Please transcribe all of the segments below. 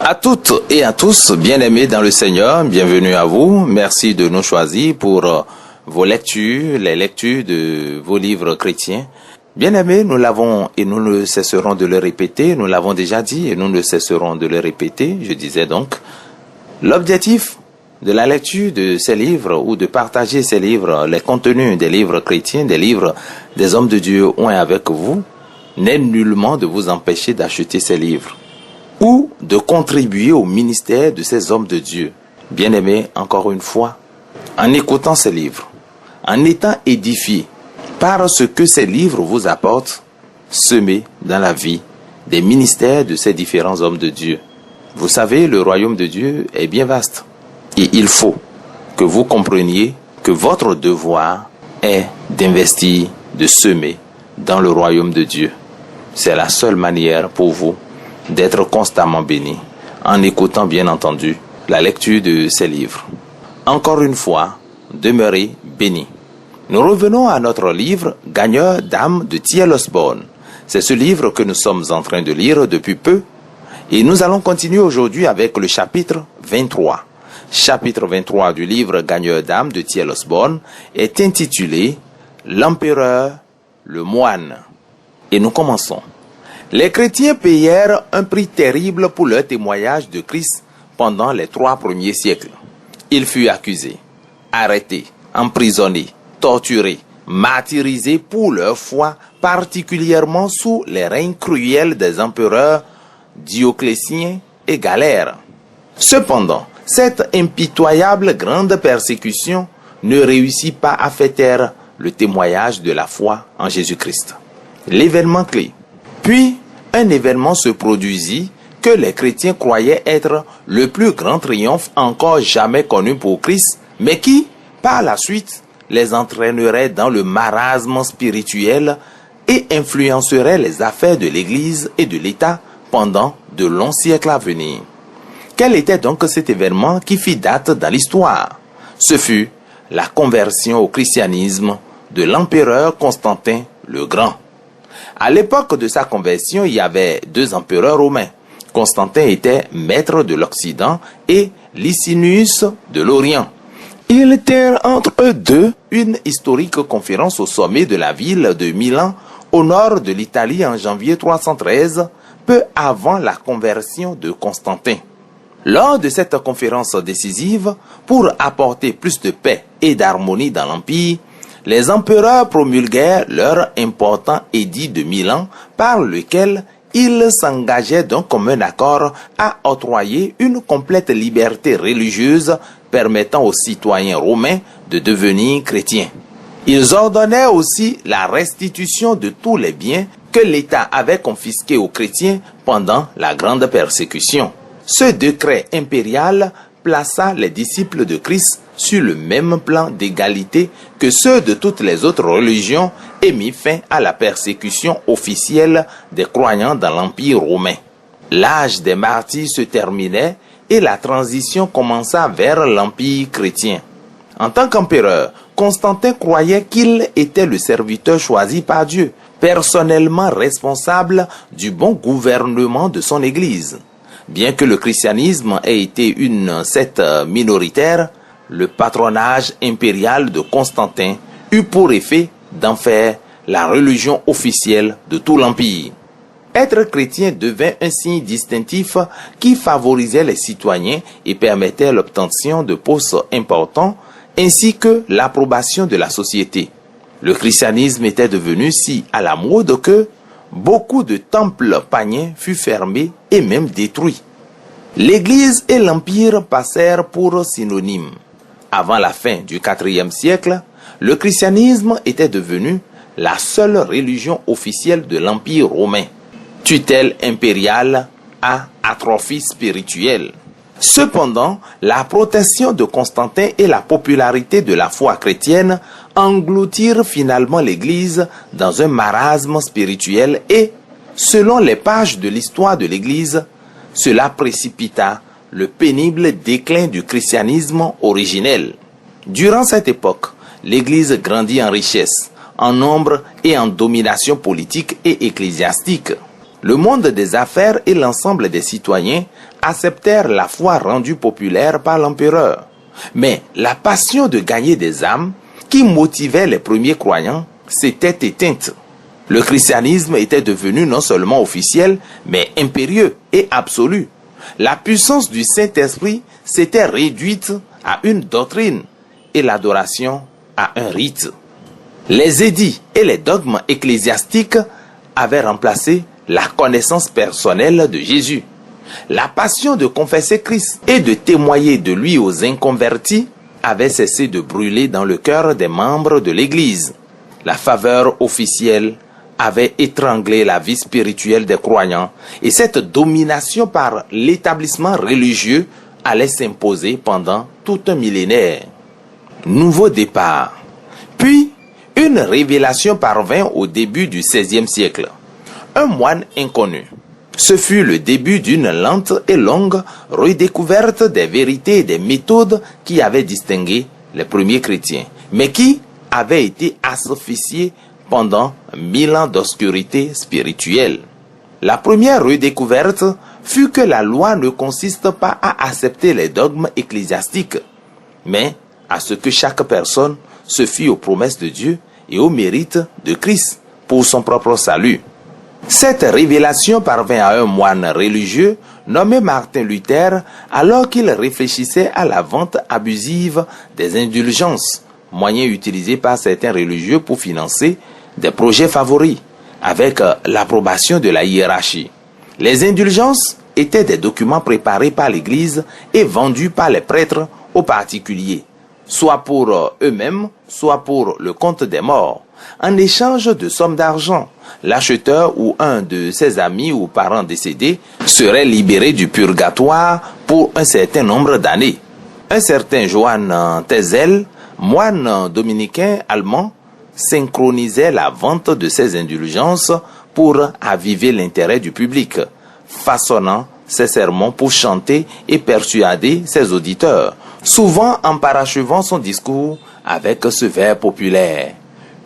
À toutes et à tous, bien-aimés dans le Seigneur, bienvenue à vous. Merci de nous choisir pour vos lectures, les lectures de vos livres chrétiens. Bien-aimés, nous l'avons et nous ne cesserons de le répéter. Nous l'avons déjà dit et nous ne cesserons de le répéter. Je disais donc, l'objectif de la lecture de ces livres ou de partager ces livres, les contenus des livres chrétiens, des livres des hommes de Dieu ont avec vous, n'est nullement de vous empêcher d'acheter ces livres ou de contribuer au ministère de ces hommes de Dieu. Bien-aimés, encore une fois, en écoutant ces livres, en étant édifiés par ce que ces livres vous apportent, semés dans la vie des ministères de ces différents hommes de Dieu. Vous savez, le royaume de Dieu est bien vaste. Et il faut que vous compreniez que votre devoir est d'investir, de semer dans le royaume de Dieu. C'est la seule manière pour vous d'être constamment béni, en écoutant bien entendu la lecture de ces livres. Encore une fois, demeurez bénis. Nous revenons à notre livre « Gagneur d'âme » de T.L. Osborne. C'est ce livre que nous sommes en train de lire depuis peu et nous allons continuer aujourd'hui avec le chapitre 23. Chapitre 23 du livre « Gagneur d'âme » de T.L. Osborne est intitulé « L'empereur, le moine ». Et nous commençons. Les chrétiens payèrent un prix terrible pour leur témoignage de Christ pendant les 3 premiers siècles. Ils furent accusés, arrêtés, emprisonnés, torturés, martyrisés pour leur foi, particulièrement sous les règnes cruels des empereurs Dioclétien et Galère. Cependant, cette impitoyable grande persécution ne réussit pas à faire taire le témoignage de la foi en Jésus-Christ. L'événement clé. Puis, un événement se produisit que les chrétiens croyaient être le plus grand triomphe encore jamais connu pour Christ, mais qui, par la suite, les entraînerait dans le marasme spirituel et influencerait les affaires de l'Église et de l'État pendant de longs siècles à venir. Quel était donc cet événement qui fit date dans l'histoire? Ce fut la conversion au christianisme de l'empereur Constantin le Grand. À l'époque de sa conversion, il y avait 2 empereurs romains. Constantin était maître de l'Occident et Licinius de l'Orient. Ils tinrent entre eux deux une historique conférence au sommet de la ville de Milan, au nord de l'Italie en janvier 313, peu avant la conversion de Constantin. Lors de cette conférence décisive, pour apporter plus de paix et d'harmonie dans l'Empire, les empereurs promulguèrent leur important édit de Milan par lequel ils s'engageaient d'un commun accord à octroyer une complète liberté religieuse permettant aux citoyens romains de devenir chrétiens. Ils ordonnaient aussi la restitution de tous les biens que l'État avait confisqués aux chrétiens pendant la grande persécution. Ce décret impérial plaça les disciples de Christ sur le même plan d'égalité que ceux de toutes les autres religions et mit fin à la persécution officielle des croyants dans l'Empire romain. L'âge des martyrs se terminait et la transition commença vers l'Empire chrétien. En tant qu'empereur, Constantin croyait qu'il était le serviteur choisi par Dieu, personnellement responsable du bon gouvernement de son Église. Bien que le christianisme ait été une secte minoritaire, le patronage impérial de Constantin eut pour effet d'en faire la religion officielle de tout l'Empire. Être chrétien devint un signe distinctif qui favorisait les citoyens et permettait l'obtention de postes importants ainsi que l'approbation de la société. Le christianisme était devenu si à la mode que beaucoup de temples païens furent fermés et même détruits. L'Église et l'Empire passèrent pour synonymes. Avant la fin du IVe siècle, le christianisme était devenu la seule religion officielle de l'Empire romain. Tutelle impériale à atrophie spirituelle. Cependant, la protection de Constantin et la popularité de la foi chrétienne engloutirent finalement l'Église dans un marasme spirituel et, selon les pages de l'histoire de l'Église, cela précipita le pénible déclin du christianisme originel. Durant cette époque, l'Église grandit en richesse, en nombre et en domination politique et ecclésiastique. Le monde des affaires et l'ensemble des citoyens acceptèrent la foi rendue populaire par l'empereur. Mais la passion de gagner des âmes qui motivait les premiers croyants s'était éteinte. Le christianisme était devenu non seulement officiel, mais impérieux et absolu. La puissance du Saint-Esprit s'était réduite à une doctrine et l'adoration à un rite. Les édits et les dogmes ecclésiastiques avaient remplacé la connaissance personnelle de Jésus. La passion de confesser Christ et de témoigner de lui aux inconvertis avait cessé de brûler dans le cœur des membres de l'Église. La faveur officielle avait étranglé la vie spirituelle des croyants et cette domination par l'établissement religieux allait s'imposer pendant tout un millénaire. Nouveau départ. Puis, une révélation parvint au début du XVIe siècle. Un moine inconnu. Ce fut le début d'une lente et longue redécouverte des vérités et des méthodes qui avaient distingué les premiers chrétiens, mais qui avaient été asphyxiés pendant 1000 ans d'obscurité spirituelle. La première redécouverte fut que la loi ne consiste pas à accepter les dogmes ecclésiastiques, mais à ce que chaque personne se fie aux promesses de Dieu et au mérite de Christ pour son propre salut. Cette révélation parvint à un moine religieux nommé Martin Luther alors qu'il réfléchissait à la vente abusive des indulgences, moyen utilisé par certains religieux pour financer des projets favoris, avec l'approbation de la hiérarchie. Les indulgences étaient des documents préparés par l'Église et vendus par les prêtres aux particuliers, soit pour eux-mêmes, soit pour le compte des morts. En échange de sommes d'argent, l'acheteur ou un de ses amis ou parents décédés serait libéré du purgatoire pour un certain nombre d'années. Un certain Johann Tetzel, moine dominicain allemand, synchronisait la vente de ces indulgences pour aviver l'intérêt du public, façonnant ses sermons pour chanter et persuader ses auditeurs, souvent en parachevant son discours avec ce vers populaire.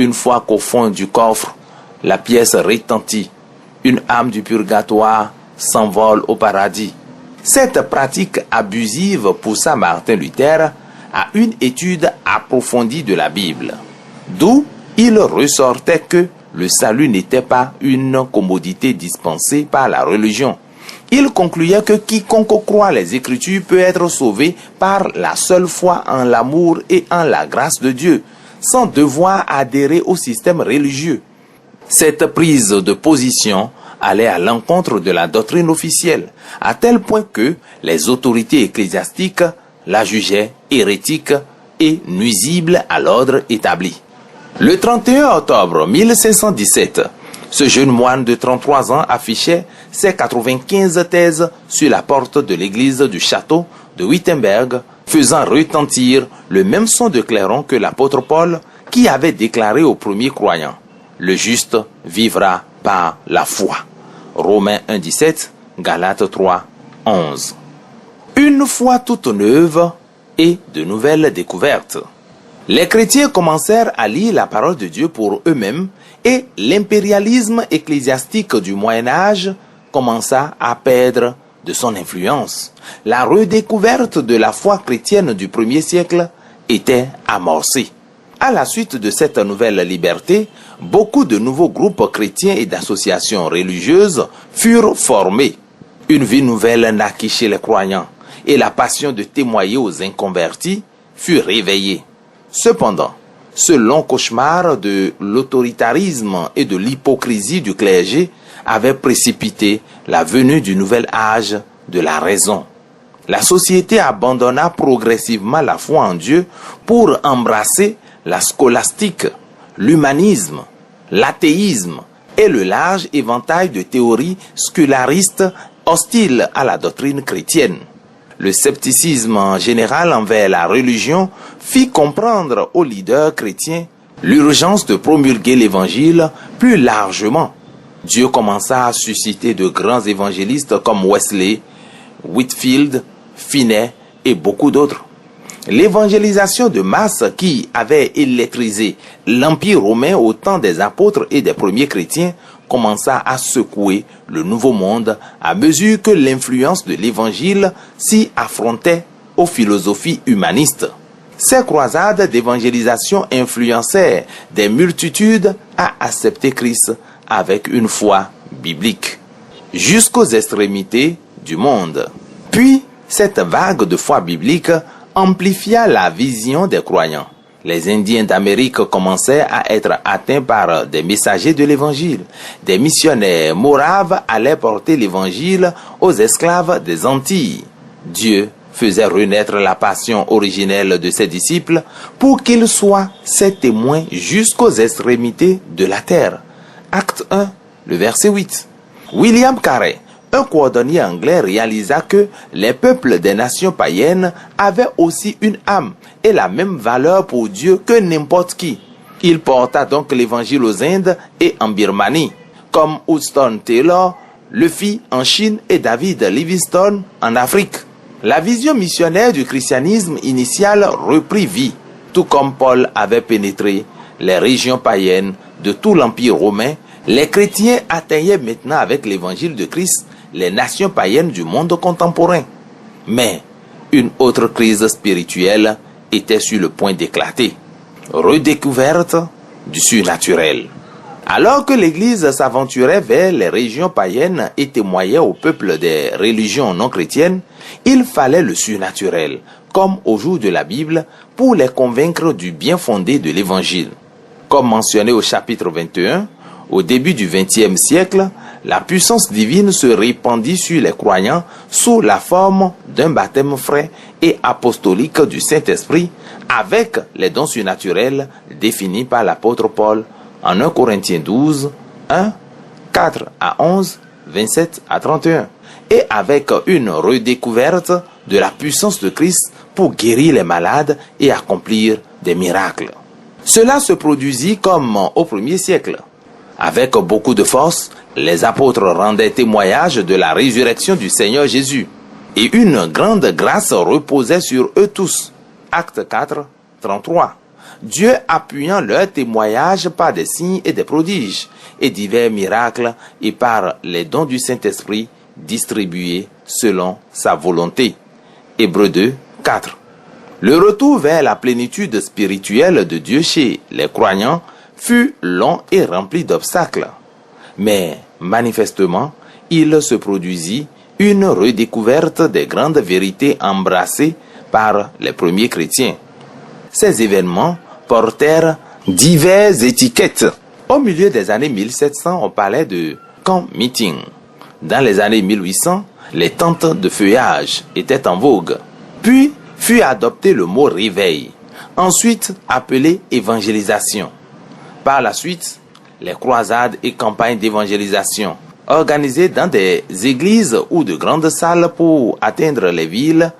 Une fois qu'au fond du coffre, la pièce retentit, une âme du purgatoire s'envole au paradis. Cette pratique abusive poussa Martin Luther à une étude approfondie de la Bible, d'où il ressortait que le salut n'était pas une commodité dispensée par la religion. Il concluait que quiconque croit les Écritures peut être sauvé par la seule foi en l'amour et en la grâce de Dieu, sans devoir adhérer au système religieux. Cette prise de position allait à l'encontre de la doctrine officielle, à tel point que les autorités ecclésiastiques la jugeaient hérétique et nuisible à l'ordre établi. Le 31 octobre 1517, ce jeune moine de 33 ans affichait ses 95 thèses sur la porte de l'église du château de Wittenberg, faisant retentir le même son de clairon que l'apôtre Paul qui avait déclaré aux premiers croyants: « Le juste vivra par la foi ». Romains 1,17, Galates 3, 11. Une foi toute neuve et de nouvelles découvertes. Les chrétiens commencèrent à lire la parole de Dieu pour eux-mêmes et l'impérialisme ecclésiastique du Moyen-Âge commença à perdre de son influence. La redécouverte de la foi chrétienne du 1er siècle était amorcée. À la suite de cette nouvelle liberté, beaucoup de nouveaux groupes chrétiens et d'associations religieuses furent formés. Une vie nouvelle naquit chez les croyants et la passion de témoigner aux inconvertis fut réveillée. Cependant, ce long cauchemar de l'autoritarisme et de l'hypocrisie du clergé avait précipité la venue du nouvel âge de la raison. La société abandonna progressivement la foi en Dieu pour embrasser la scolastique, l'humanisme, l'athéisme et le large éventail de théories scolaristes hostiles à la doctrine chrétienne. Le scepticisme général envers la religion fit comprendre aux leaders chrétiens l'urgence de promulguer l'évangile plus largement. Dieu commença à susciter de grands évangélistes comme Wesley, Whitefield, Finney et beaucoup d'autres. L'évangélisation de masse qui avait électrisé l'Empire romain au temps des apôtres et des premiers chrétiens commença à secouer le Nouveau Monde à mesure que l'influence de l'Évangile s'y affrontait aux philosophies humanistes. Ces croisades d'évangélisation influencèrent des multitudes à accepter Christ avec une foi biblique, jusqu'aux extrémités du monde. Puis, cette vague de foi biblique amplifia la vision des croyants. Les Indiens d'Amérique commençaient à être atteints par des messagers de l'Évangile. Des missionnaires moraves allaient porter l'Évangile aux esclaves des Antilles. Dieu faisait renaître la passion originelle de ses disciples pour qu'ils soient ses témoins jusqu'aux extrémités de la terre. Acte 1, le verset 8. William Carey, un cordonnier anglais, réalisa que les peuples des nations païennes avaient aussi une âme et la même valeur pour Dieu que n'importe qui. Il porta donc l'évangile aux Indes et en Birmanie, comme Hudson Taylor le fit en Chine et David Livingstone en Afrique. La vision missionnaire du christianisme initial reprit vie, tout comme Paul avait pénétré les régions païennes de tout l'Empire romain. Les chrétiens atteignaient maintenant avec l'évangile de Christ les nations païennes du monde contemporain. Mais une autre crise spirituelle était sur le point d'éclater. Redécouverte du surnaturel. Alors que l'Église s'aventurait vers les régions païennes et témoignait au peuple des religions non chrétiennes, il fallait le surnaturel, comme au jour de la Bible, pour les convaincre du bien fondé de l'Évangile. Comme mentionné au chapitre 21, au début du XXe siècle, la puissance divine se répandit sur les croyants sous la forme d'un baptême frais et apostolique du Saint-Esprit avec les dons surnaturels définis par l'apôtre Paul en 1 Corinthiens 12, 1, 4 à 11, 27 à 31, et avec une redécouverte de la puissance de Christ pour guérir les malades et accomplir des miracles. Cela se produisit comme au premier siècle. Avec beaucoup de force, les apôtres rendaient témoignage de la résurrection du Seigneur Jésus, et une grande grâce reposait sur eux tous. Acte 4, 33. Dieu appuyant leur témoignage par des signes et des prodiges, et divers miracles, et par les dons du Saint-Esprit distribués selon sa volonté. Hébreux 2, 4. Le retour vers la plénitude spirituelle de Dieu chez les croyants fut long et rempli d'obstacles. Mais manifestement, il se produisit une redécouverte des grandes vérités embrassées par les premiers chrétiens. Ces événements portèrent diverses étiquettes. Au milieu des années 1700, on parlait de camp meeting. Dans les années 1800, les tentes de feuillage étaient en vogue. Puis fut adopté le mot réveil, ensuite appelé évangélisation. Par la suite, les croisades et campagnes d'évangélisation, organisées dans des églises ou de grandes salles pour atteindre les villes,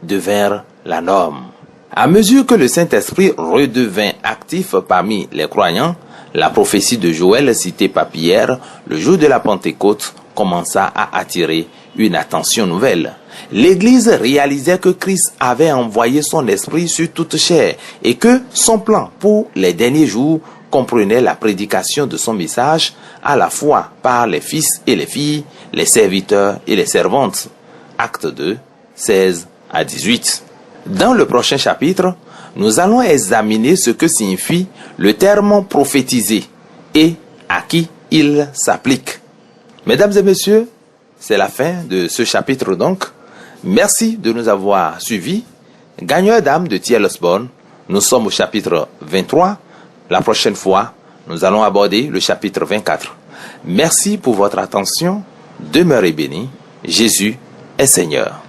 devinrent la norme. À mesure que le Saint-Esprit redevint actif parmi les croyants, la prophétie de Joël citée par Pierre, le jour de la Pentecôte, commença à attirer une attention nouvelle. L'Église réalisait que Christ avait envoyé son esprit sur toute chair et que son plan pour les derniers jours comprenait la prédication de son message à la fois par les fils et les filles, les serviteurs et les servantes. Acte 2, 16 à 18. Dans le prochain chapitre, nous allons examiner ce que signifie le terme prophétiser et à qui il s'applique. Mesdames et messieurs, c'est la fin de ce chapitre donc. Merci de nous avoir suivis. Gagneur d'âme de T.L. Osborne, nous sommes au chapitre 23. La prochaine fois, nous allons aborder le chapitre 24. Merci pour votre attention. Demeurez bénis. Jésus est Seigneur.